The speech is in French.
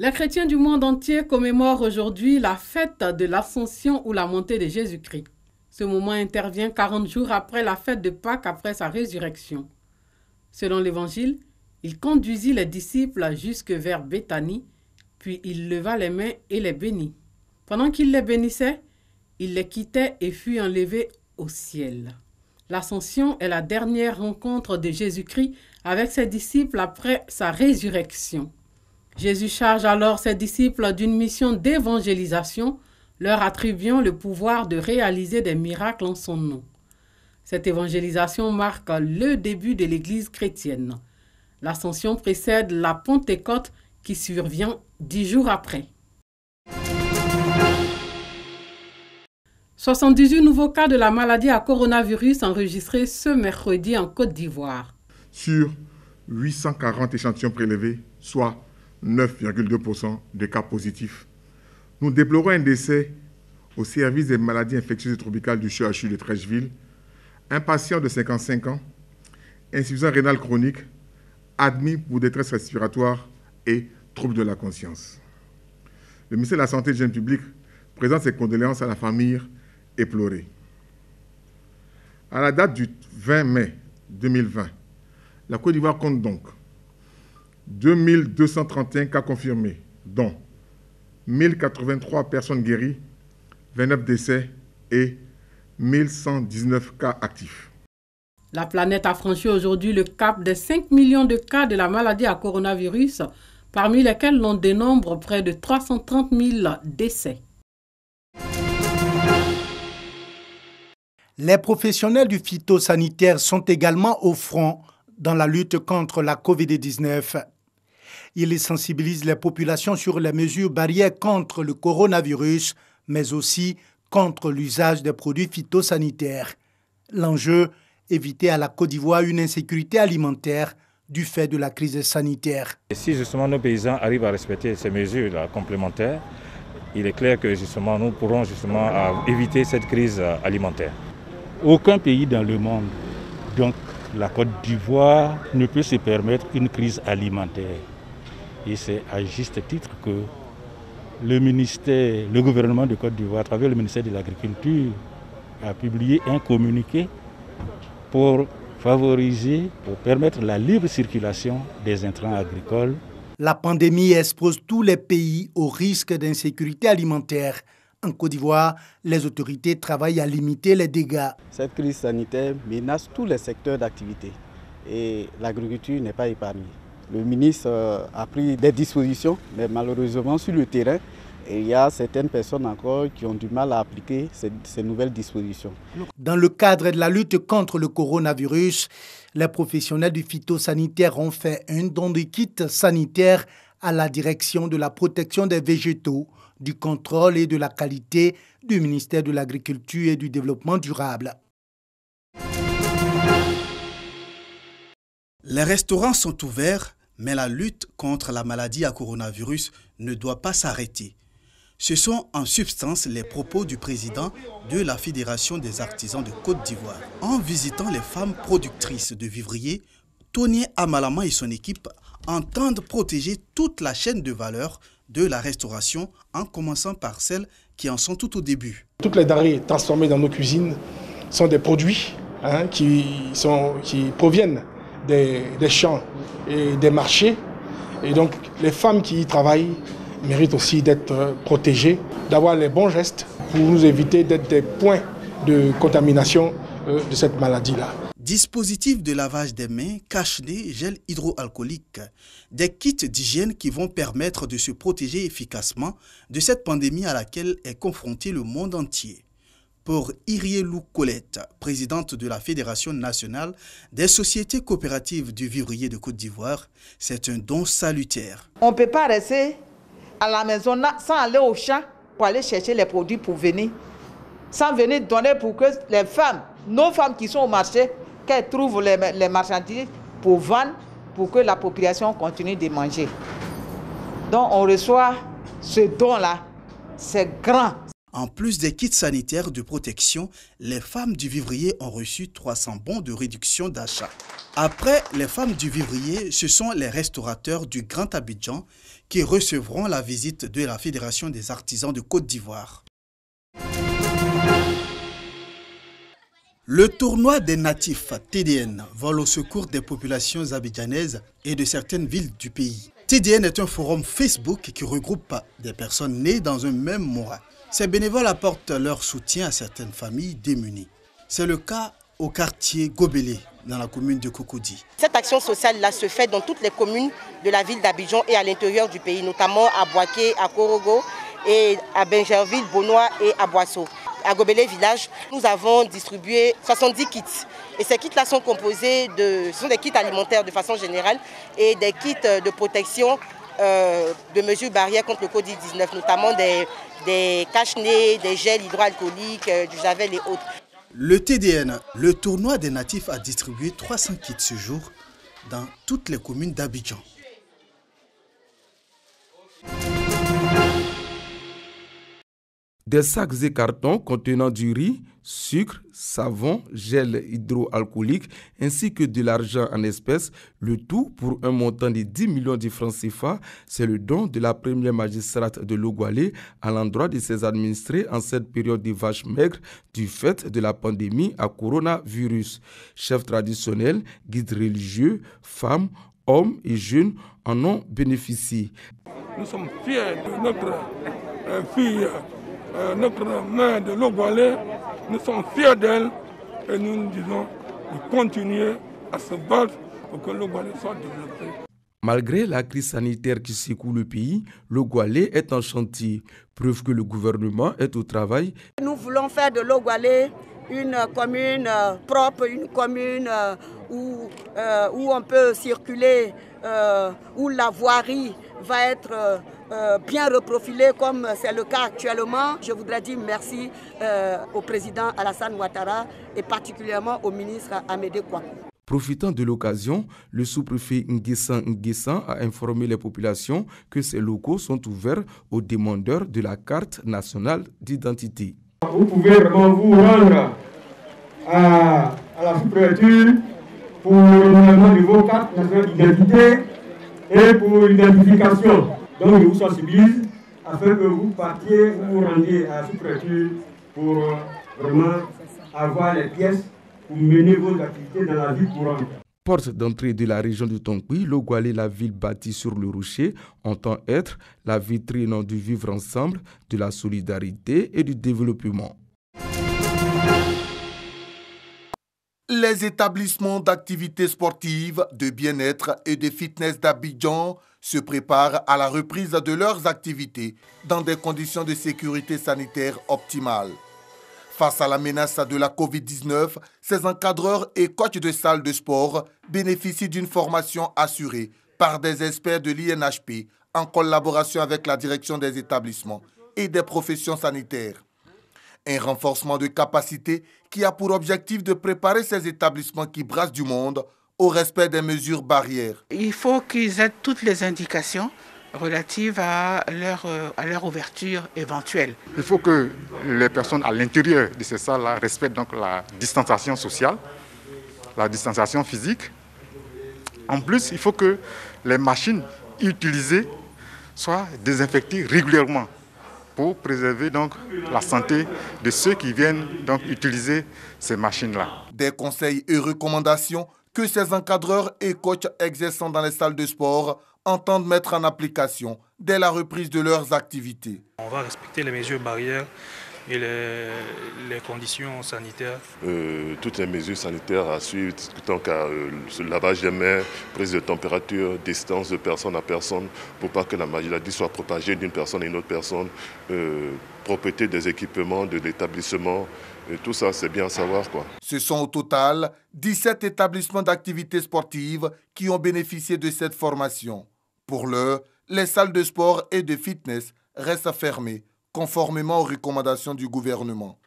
Les chrétiens du monde entier commémorent aujourd'hui la fête de l'Ascension ou la montée de Jésus-Christ. Ce moment intervient 40 jours après la fête de Pâques, après sa résurrection. Selon l'Évangile, il conduisit les disciples jusque vers Béthanie, puis il leva les mains et les bénit. Pendant qu'il les bénissait, il les quittait et fut enlevé au ciel. L'Ascension est la dernière rencontre de Jésus-Christ avec ses disciples après sa résurrection. Jésus charge alors ses disciples d'une mission d'évangélisation, leur attribuant le pouvoir de réaliser des miracles en son nom. Cette évangélisation marque le début de l'Église chrétienne. L'Ascension précède la Pentecôte qui survient 10 jours après. 78 nouveaux cas de la maladie à coronavirus enregistrés ce mercredi en Côte d'Ivoire. Sur 840 échantillons prélevés, soit 9,2% de cas positifs. Nous déplorons un décès au service des maladies infectieuses et tropicales du CHU de Treichville, un patient de 55 ans, insuffisance rénale chronique, admis pour détresse respiratoire et troubles de la conscience. Le ministère de la Santé et de l'Hygiène publique présente ses condoléances à la famille éplorée. À la date du 20 mai 2020, la Côte d'Ivoire compte donc 2231 cas confirmés, dont 1083 personnes guéries, 29 décès et 1119 cas actifs. La planète a franchi aujourd'hui le cap des 5 millions de cas de la maladie à coronavirus, parmi lesquels l'on dénombre près de 330 000 décès. Les professionnels du phytosanitaire sont également au front dans la lutte contre la COVID-19. Ils sensibilisent les populations sur les mesures barrières contre le coronavirus, mais aussi contre l'usage des produits phytosanitaires. L'enjeu, éviter à la Côte d'Ivoire une insécurité alimentaire du fait de la crise sanitaire. Et si justement nos paysans arrivent à respecter ces mesures complémentaires, il est clair que justement nous pourrons justement éviter cette crise alimentaire. Aucun pays dans le monde, donc la Côte d'Ivoire, ne peut se permettre une crise alimentaire. Et c'est à juste titre que le gouvernement de Côte d'Ivoire, à travers le ministère de l'Agriculture, a publié un communiqué pour favoriser, pour permettre la libre circulation des intrants agricoles. La pandémie expose tous les pays au risque d'insécurité alimentaire. En Côte d'Ivoire, les autorités travaillent à limiter les dégâts. Cette crise sanitaire menace tous les secteurs d'activité et l'agriculture n'est pas épargnée. Le ministre a pris des dispositions, mais malheureusement sur le terrain, il y a certaines personnes encore qui ont du mal à appliquer ces nouvelles dispositions. Dans le cadre de la lutte contre le coronavirus, les professionnels du phytosanitaire ont fait un don de kits sanitaires à la direction de la protection des végétaux, du contrôle et de la qualité du ministère de l'Agriculture et du Développement durable. Les restaurants sont ouverts, mais la lutte contre la maladie à coronavirus ne doit pas s'arrêter. Ce sont en substance les propos du président de la Fédération des artisans de Côte d'Ivoire. En visitant les femmes productrices de vivriers, Tony Amalama et son équipe entendent protéger toute la chaîne de valeur de la restauration, en commençant par celles qui en sont tout au début. Toutes les denrées transformées dans nos cuisines sont des produits qui proviennent des champs et des marchés. Et donc les femmes qui y travaillent méritent aussi d'être protégées, d'avoir les bons gestes pour nous éviter d'être des points de contamination de cette maladie-là. Dispositifs de lavage des mains, cache-nez, gel hydroalcoolique, des kits d'hygiène qui vont permettre de se protéger efficacement de cette pandémie à laquelle est confronté le monde entier. Pour Irielou Colette, présidente de la Fédération nationale des sociétés coopératives du vivrier de Côte d'Ivoire, c'est un don salutaire. On ne peut pas rester à la maison sans aller au champ pour aller chercher les produits pour venir, sans venir donner pour que les femmes, nos femmes qui sont au marché, qu'elles trouvent les marchandises pour vendre, pour que la population continue de manger. Donc on reçoit ce don-là, c'est grand. En plus des kits sanitaires de protection, les femmes du vivrier ont reçu 300 bons de réduction d'achat. Après les femmes du vivrier, ce sont les restaurateurs du Grand Abidjan qui recevront la visite de la Fédération des artisans de Côte d'Ivoire. Le tournoi des natifs TDN vole au secours des populations abidjanaises et de certaines villes du pays. TDN est un forum Facebook qui regroupe des personnes nées dans un même mois. Ces bénévoles apportent leur soutien à certaines familles démunies. C'est le cas au quartier Gobelé, dans la commune de Cocody. Cette action sociale-là se fait dans toutes les communes de la ville d'Abidjan et à l'intérieur du pays, notamment à Boaké, à Korogo, et à Benjerville, Bonois et à Boisseau. À Gobelé Village, nous avons distribué 70 kits. Et ces kits-là sont composés ce sont des kits alimentaires de façon générale et des kits de protection de mesures barrières contre le Covid-19, notamment des cache-nez, des gels hydroalcooliques, du javel et autres. Le TDN, le tournoi des natifs, a distribué 300 kits ce jour dans toutes les communes d'Abidjan. Des sacs et cartons contenant du riz, sucre, savon, gel hydroalcoolique ainsi que de l'argent en espèces, le tout pour un montant de 10 millions de francs CFA. C'est le don de la première magistrate de Logwalé à l'endroit de ses administrés en cette période de vaches maigres du fait de la pandémie à coronavirus. Chefs traditionnels, guides religieux, femmes, hommes et jeunes en ont bénéficié. Nous sommes fiers de notre fille. Notre mère de Logwalé, nous sommes fiers d'elle et nous nous disons de continuer à se battre pour que Logwalé soit développé. Malgré la crise sanitaire qui secoue le pays, Logwalé est en chantier, preuve que le gouvernement est au travail. Nous voulons faire de Logwalé une commune propre, une commune où on peut circuler, où la voirie va être bien reprofilée comme c'est le cas actuellement. Je voudrais dire merci au président Alassane Ouattara et particulièrement au ministre Amédée Kouakou. Profitant de l'occasion, le sous-préfet Nguessan a informé les populations que ces locaux sont ouverts aux demandeurs de la carte nationale d'identité. Vous pouvez vraiment vous rendre à la sous-préfecture pour le renouvellement de vos cartes nationales d'identité et pour l'identification. Donc je vous sensibilise afin que vous partiez, vous rendiez à la sous-préfecture pour vraiment avoir les pièces pour mener vos activités dans la vie courante. Porte d'entrée de la région de Tonkoui, Logwalé, la ville bâtie sur le rocher, entend être la vitrine du vivre ensemble, de la solidarité et du développement. Les établissements d'activités sportives, de bien-être et de fitness d'Abidjan se préparent à la reprise de leurs activités dans des conditions de sécurité sanitaire optimales. Face à la menace de la Covid-19, ces encadreurs et coachs de salles de sport bénéficient d'une formation assurée par des experts de l'INHP en collaboration avec la direction des établissements et des professions sanitaires. Un renforcement de capacité qui a pour objectif de préparer ces établissements qui brassent du monde au respect des mesures barrières. Il faut qu'ils aient toutes les indications relatives à leur ouverture éventuelle. Il faut que les personnes à l'intérieur de ces salles-là respectent donc la distanciation sociale, la distanciation physique. En plus, il faut que les machines utilisées soient désinfectées régulièrement pour préserver donc la santé de ceux qui viennent donc utiliser ces machines-là. Des conseils et recommandations que ces encadreurs et coachs exerçant dans les salles de sport entendent mettre en application dès la reprise de leurs activités. On va respecter les mesures barrières et les conditions sanitaires. Toutes les mesures sanitaires à suivre, donc le lavage des mains, prise de température, distance de personne à personne, pour pas que la maladie soit propagée d'une personne à une autre personne, propreté des équipements de l'établissement, tout ça c'est bien à savoir, quoi. Ce sont au total 17 établissements d'activités sportives qui ont bénéficié de cette formation. Pour l'heure, les salles de sport et de fitness restent fermées, conformément aux recommandations du gouvernement.